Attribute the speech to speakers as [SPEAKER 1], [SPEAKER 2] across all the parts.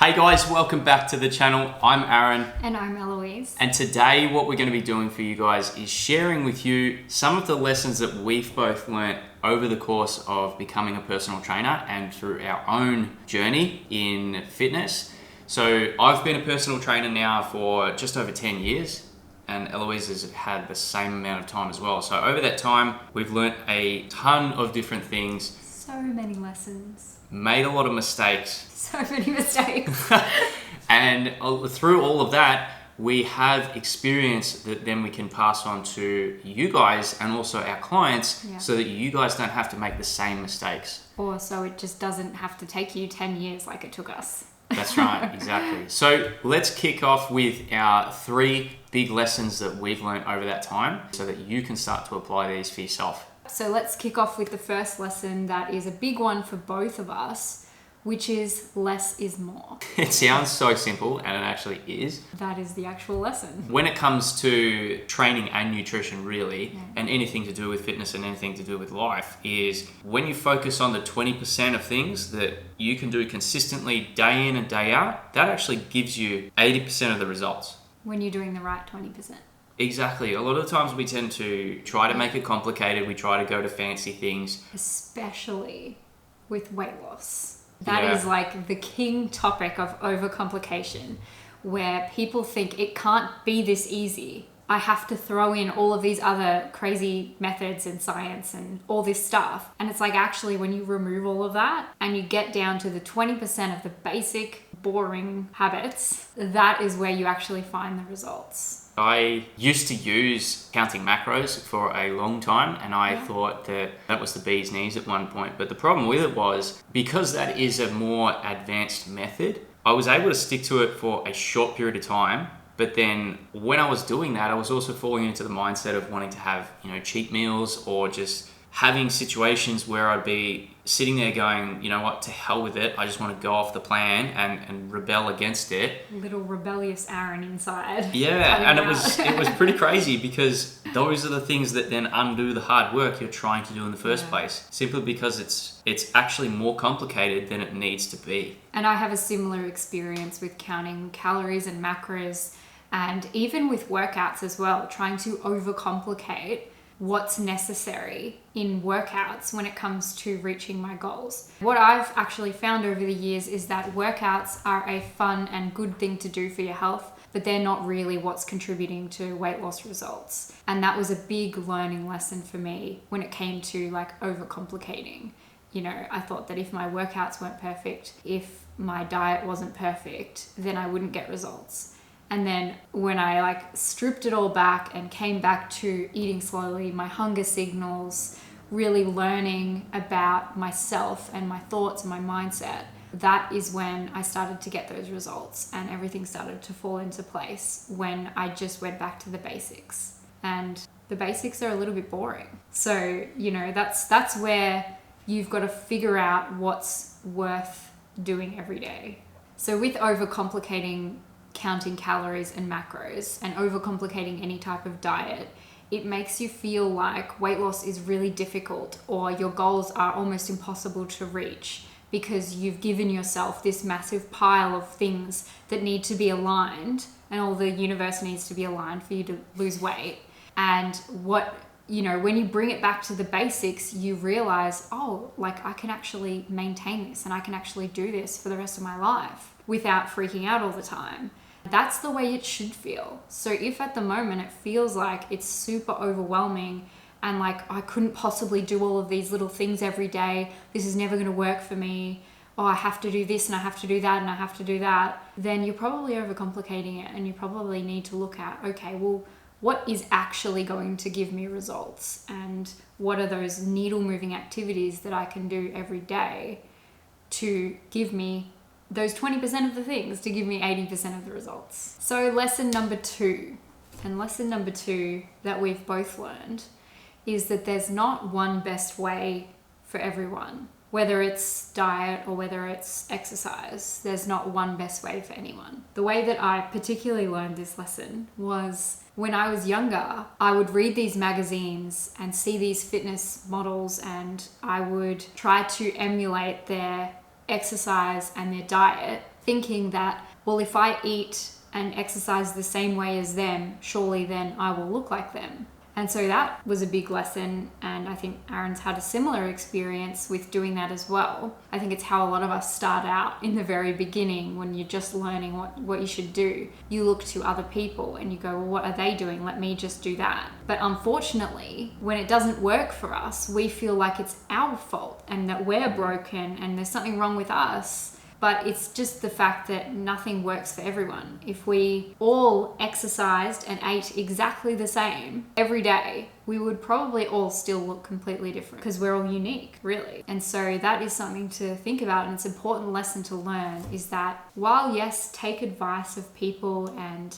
[SPEAKER 1] Hey guys, welcome back to the channel. I'm Aaron.
[SPEAKER 2] And I'm Eloise.
[SPEAKER 1] And today what we're going to be doing for you guys is sharing with you some of the lessons that we've both learnt over the course of becoming a personal trainer and through our own journey in fitness. So I've been a personal trainer now for just over 10 years and Eloise has had the same amount of time as well. So over that time, we've learnt a ton of different things.
[SPEAKER 2] So many lessons.
[SPEAKER 1] Made a lot of mistakes.
[SPEAKER 2] So many mistakes.
[SPEAKER 1] And through all of that, we have experience that then we can pass on to you guys and also our clients so that you guys don't have to make the same mistakes.
[SPEAKER 2] Or so it just doesn't have to take you 10 years like it took us.
[SPEAKER 1] That's right, exactly. So let's kick off with our 3 big lessons that we've learned over that time so that you can start to apply these for yourself.
[SPEAKER 2] So let's kick off with the first lesson that is a big one for both of us, which is less is more.
[SPEAKER 1] It sounds so simple, and it actually is.
[SPEAKER 2] That is the actual lesson.
[SPEAKER 1] When it comes to training and nutrition, really, and anything to do with fitness and anything to do with life, is when you focus on the 20% of things that you can do consistently day in and day out, that actually gives you 80% of the results.
[SPEAKER 2] When you're doing the right 20%.
[SPEAKER 1] Exactly. A lot of the times we tend to try to make it complicated. We try to go to fancy things.
[SPEAKER 2] Especially with weight loss. That is like the king topic of overcomplication, where people think it can't be this easy. I have to throw in all of these other crazy methods and science and all this stuff. And it's like, actually, when you remove all of that and you get down to the 20% of the basic, boring habits, that is where you actually find the results.
[SPEAKER 1] I used to use counting macros for a long time, and I thought that was the bee's knees at one point. But the problem with it was, because that is a more advanced method, I was able to stick to it for a short period of time. But then when I was doing that, I was also falling into the mindset of wanting to have, cheat meals, or just having situations where I'd be sitting there going, you know what, to hell with it. I just want to go off the plan and rebel against it.
[SPEAKER 2] Little rebellious Aaron inside.
[SPEAKER 1] Yeah, and it was pretty crazy, because those are the things that then undo the hard work you're trying to do in the first place, simply because it's actually more complicated than it needs to be.
[SPEAKER 2] And I have a similar experience with counting calories and macros, and even with workouts as well, trying to overcomplicate what's necessary in workouts when it comes to reaching my goals. What I've actually found over the years is that workouts are a fun and good thing to do for your health, but they're not really what's contributing to weight loss results. And that was a big learning lesson for me when it came to like overcomplicating. I thought that if my workouts weren't perfect, if my diet wasn't perfect, then I wouldn't get results. And then when I stripped it all back and came back to eating slowly, my hunger signals, really learning about myself and my thoughts and my mindset, that is when I started to get those results, and everything started to fall into place when I just went back to the basics. And the basics are a little bit boring. So, that's where you've got to figure out what's worth doing every day. So with overcomplicating counting calories and macros and overcomplicating any type of diet, it makes you feel like weight loss is really difficult, or your goals are almost impossible to reach, because you've given yourself this massive pile of things that need to be aligned, and all the universe needs to be aligned for you to lose weight. And when you bring it back to the basics, you realize, I can actually maintain this, and I can actually do this for the rest of my life without freaking out all the time. That's the way it should feel. So if at the moment it feels like it's super overwhelming and like I couldn't possibly do all of these little things every day, this is never going to work for me, I have to do this and I have to do that and I have to do that, then you're probably overcomplicating it, and you probably need to look at, okay, well, what is actually going to give me results, and what are those needle moving activities that I can do every day to give me those 20% of the things to give me 80% of the results. So lesson number 2 that we've both learned is that there's not one best way for everyone. Whether it's diet or whether it's exercise, there's not one best way for anyone. The way that I particularly learned this lesson was when I was younger. I would read these magazines and see these fitness models, and I would try to emulate their exercise and their diet thinking that, well, if I eat and exercise the same way as them, surely then I will look like them. And so that was a big lesson, and I think Aaron's had a similar experience with doing that as well. I think it's how a lot of us start out in the very beginning when you're just learning what you should do. You look to other people and you go, well, what are they doing? Let me just do that. But unfortunately, when it doesn't work for us, we feel like it's our fault and that we're broken and there's something wrong with us. But it's just the fact that nothing works for everyone. If we all exercised and ate exactly the same every day, we would probably all still look completely different because we're all unique, really. And so that is something to think about, and it's an important lesson to learn, is that while, yes, take advice of people and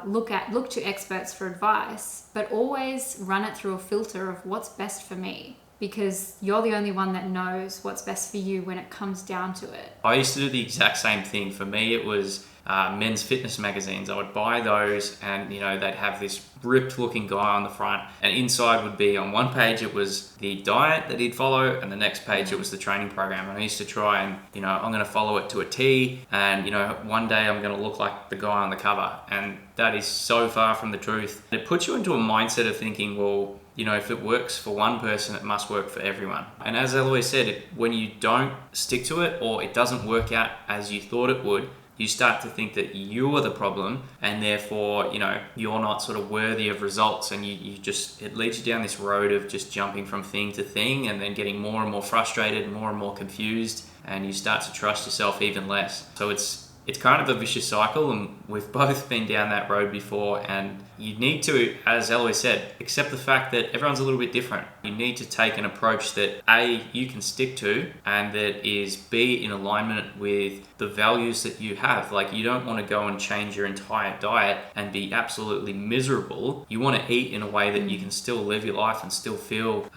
[SPEAKER 2] look to experts for advice, but always run it through a filter of what's best for me. Because you're the only one that knows what's best for you when it comes down to it.
[SPEAKER 1] I used to do the exact same thing. For me, it was men's fitness magazines. I would buy those and, they'd have this ripped looking guy on the front, and inside would be, on one page it was the diet that he'd follow, and the next page it was the training program. And I used to try and, I'm going to follow it to a T, and, one day I'm going to look like the guy on the cover. And that is so far from the truth. It puts you into a mindset of thinking, well, if it works for one person, it must work for everyone. And as Eloise said, when you don't stick to it, or it doesn't work out as you thought it would, you start to think that you are the problem, and therefore, you're not sort of worthy of results, and it leads you down this road of just jumping from thing to thing, and then getting more and more frustrated, more and more confused, and you start to trust yourself even less. So it's kind of a vicious cycle, and we've both been down that road before, and you need to, as Eloise said, accept the fact that everyone's a little bit different. You need to take an approach that A, you can stick to, and that is B, in alignment with the values that you have. Like, you don't want to go and change your entire diet and be absolutely miserable. You want to eat in a way that you can still live your life and still feel,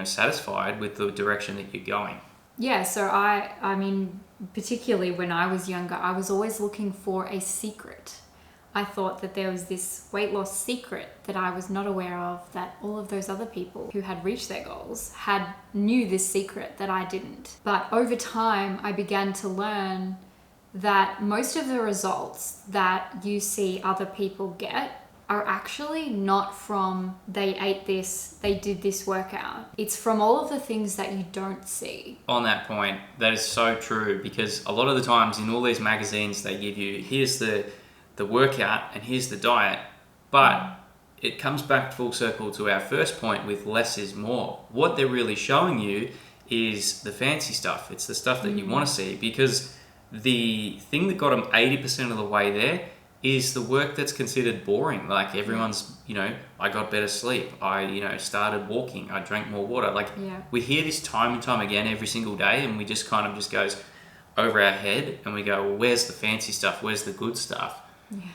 [SPEAKER 1] satisfied with the direction that you're going.
[SPEAKER 2] Yeah, so I mean, particularly when I was younger, I was always looking for a secret. I thought that there was this weight loss secret that I was not aware of, that all of those other people who had reached their goals knew this secret that I didn't. But over time, I began to learn that most of the results that you see other people get are actually not from they ate this, they did this workout. It's from all of the things that you don't see.
[SPEAKER 1] On that point, that is so true, because a lot of the times in all these magazines, they give you, here's the workout and here's the diet, but it comes back full circle to our first point with less is more. What they're really showing you is the fancy stuff. It's the stuff that you want to see, because the thing that got them 80% of the way there is the work that's considered boring. Like, everyone's, I got better sleep. I, started walking. I drank more water. We hear this time and time again every single day, and we just kind of just goes over our head, and we go, well, where's the fancy stuff? Where's the good stuff?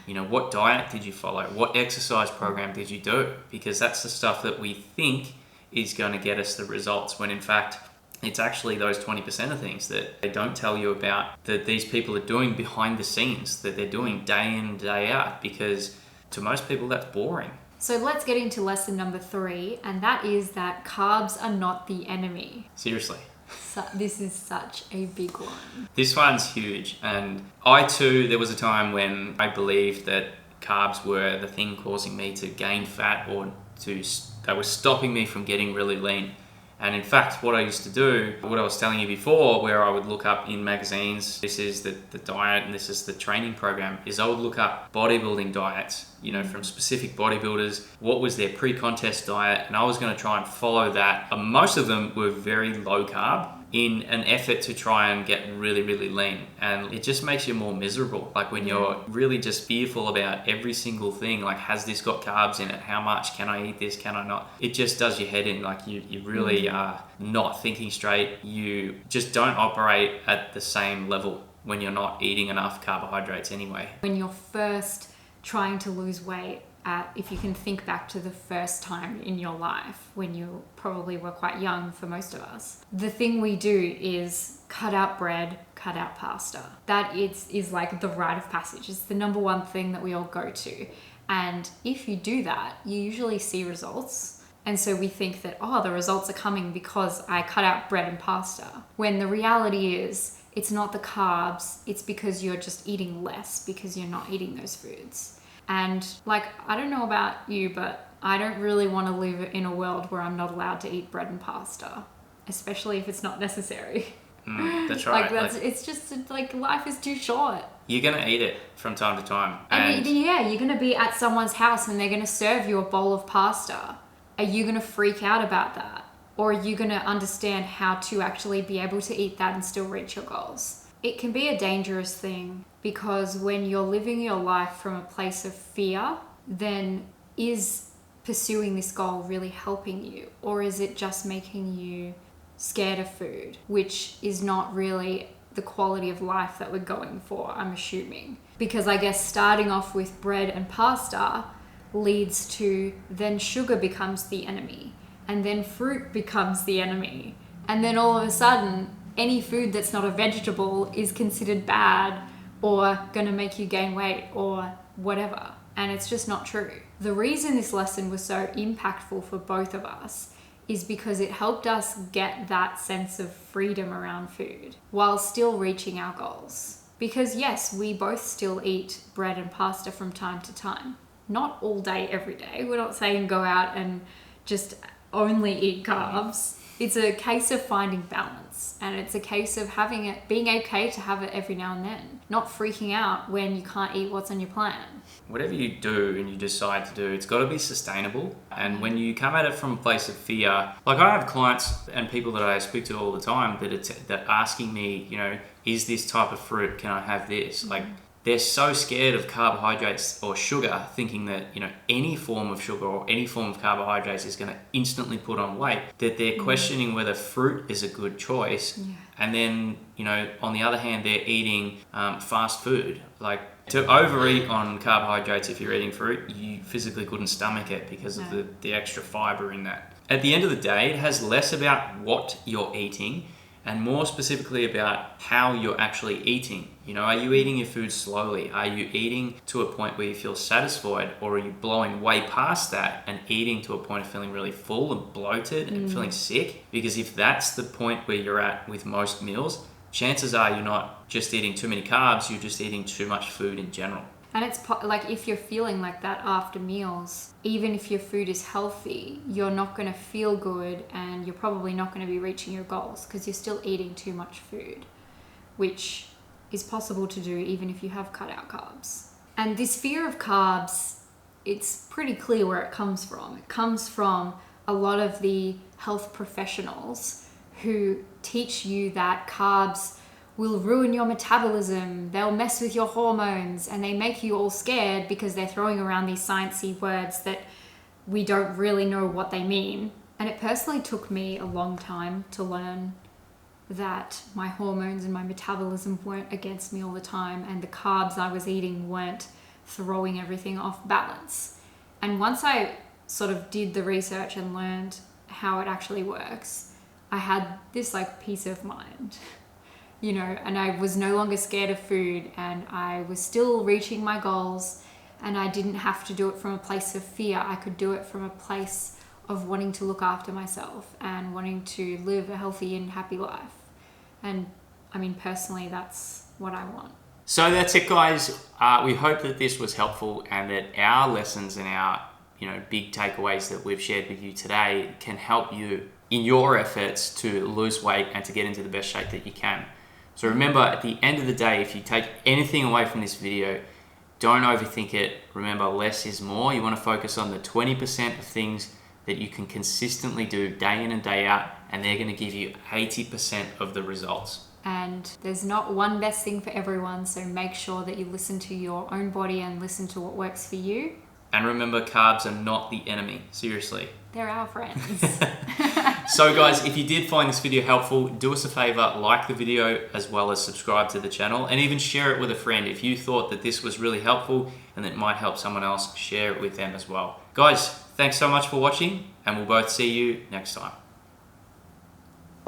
[SPEAKER 1] Yeah. What diet did you follow? What exercise program did you do? Because that's the stuff that we think is going to get us the results, when in fact, it's actually those 20% of things that they don't tell you about, that these people are doing behind the scenes, that they're doing day in, day out, because to most people that's boring.
[SPEAKER 2] So let's get into lesson number 3, and that is that carbs are not the enemy.
[SPEAKER 1] Seriously.
[SPEAKER 2] So this is such a big one.
[SPEAKER 1] This one's huge, and I too, there was a time when I believed that carbs were the thing causing me to gain fat, or they were stopping me from getting really lean. And in fact, what I used to do, what I was telling you before, where I would look up in magazines, this is the diet and this is the training program, is I would look up bodybuilding diets, from specific bodybuilders, what was their pre-contest diet, and I was going to try and follow that. And most of them were very low carb in an effort to try and get really, really lean. And it just makes you more miserable. Like, when you're really just fearful about every single thing, like, has this got carbs in it? How much? Can I eat this? Can I not? It just does your head in. Like, you really are not thinking straight. You just don't operate at the same level when you're not eating enough carbohydrates anyway.
[SPEAKER 2] When you're first trying to lose weight, if you can think back to the first time in your life when you probably were quite young for most of us, the thing we do is cut out bread, cut out pasta. That is like the rite of passage. It's the number one thing that we all go to. And if you do that, you usually see results. And so we think that, the results are coming because I cut out bread and pasta. When the reality is, it's not the carbs, it's because you're just eating less because you're not eating those foods. And like, I don't know about you, but I don't really want to live in a world where I'm not allowed to eat bread and pasta, especially if it's not necessary.
[SPEAKER 1] That's right.
[SPEAKER 2] It's just like life is too short.
[SPEAKER 1] You're going to eat it from time to time.
[SPEAKER 2] And you're going to be at someone's house and they're going to serve you a bowl of pasta. Are you going to freak out about that? Or are you going to understand how to actually be able to eat that and still reach your goals? It can be a dangerous thing, because when you're living your life from a place of fear, then is pursuing this goal really helping you? Or is it just making you scared of food, which is not really the quality of life that we're going for, I'm assuming? Because I guess starting off with bread and pasta leads to then sugar becomes the enemy, and then fruit becomes the enemy, and then all of a sudden any food that's not a vegetable is considered bad or going to make you gain weight or whatever. And it's just not true. The reason this lesson was so impactful for both of us is because it helped us get that sense of freedom around food while still reaching our goals. Because yes, we both still eat bread and pasta from time to time. Not all day, every day. We're not saying go out and just only eat carbs. It's a case of finding balance, and it's a case of having it, being okay to have it every now and then, not freaking out when you can't eat what's on your plan.
[SPEAKER 1] Whatever you do and you decide to do, it's got to be sustainable. And when you come at it from a place of fear, like I have clients and people that I speak to all the time that asking me, is this type of fruit, can I have this? Like, they're so scared of carbohydrates or sugar, thinking that, any form of sugar or any form of carbohydrates is going to instantly put on weight, that they're questioning whether fruit is a good choice. Yeah. And then, on the other hand, they're eating fast food. Like, to overeat on carbohydrates if you're eating fruit, you physically couldn't stomach it because of the extra fiber in that. At the end of the day, it has less about what you're eating and more specifically about how you're actually eating. Are you eating your food slowly? Are you eating to a point where you feel satisfied, or are you blowing way past that and eating to a point of feeling really full and bloated and feeling sick? Because if that's the point where you're at with most meals, chances are you're not just eating too many carbs, you're just eating too much food in general.
[SPEAKER 2] And it's like, if you're feeling like that after meals, even if your food is healthy, you're not going to feel good, and you're probably not going to be reaching your goals because you're still eating too much food, which is possible to do even if you have cut out carbs. And this fear of carbs, it's pretty clear where it comes from. It comes from a lot of the health professionals who teach you that carbs will ruin your metabolism, they'll mess with your hormones, and they make you all scared because they're throwing around these sciencey words that we don't really know what they mean. And it personally took me a long time to learn that my hormones and my metabolism weren't against me all the time, and the carbs I was eating weren't throwing everything off balance. And once I sort of did the research and learned how it actually works, I had this peace of mind. And I was no longer scared of food, and I was still reaching my goals, and I didn't have to do it from a place of fear. I could do it from a place of wanting to look after myself and wanting to live a healthy and happy life. And personally, that's what I want.
[SPEAKER 1] So that's it, guys. We hope that this was helpful, and that our lessons and our big takeaways that we've shared with you today can help you in your efforts to lose weight and to get into the best shape that you can. So remember, at the end of the day, if you take anything away from this video, don't overthink it. Remember, less is more. You want to focus on the 20% of things that you can consistently do day in and day out, and they're going to give you 80% of the results.
[SPEAKER 2] And there's not one best thing for everyone, so make sure that you listen to your own body and listen to what works for you.
[SPEAKER 1] And remember, carbs are not the enemy. Seriously.
[SPEAKER 2] They're our friends.
[SPEAKER 1] So guys, if you did find this video helpful, do us a favor, like the video as well as subscribe to the channel, and even share it with a friend. If you thought that this was really helpful and that might help someone else, share it with them as well. Guys, thanks so much for watching, and we'll both see you next time.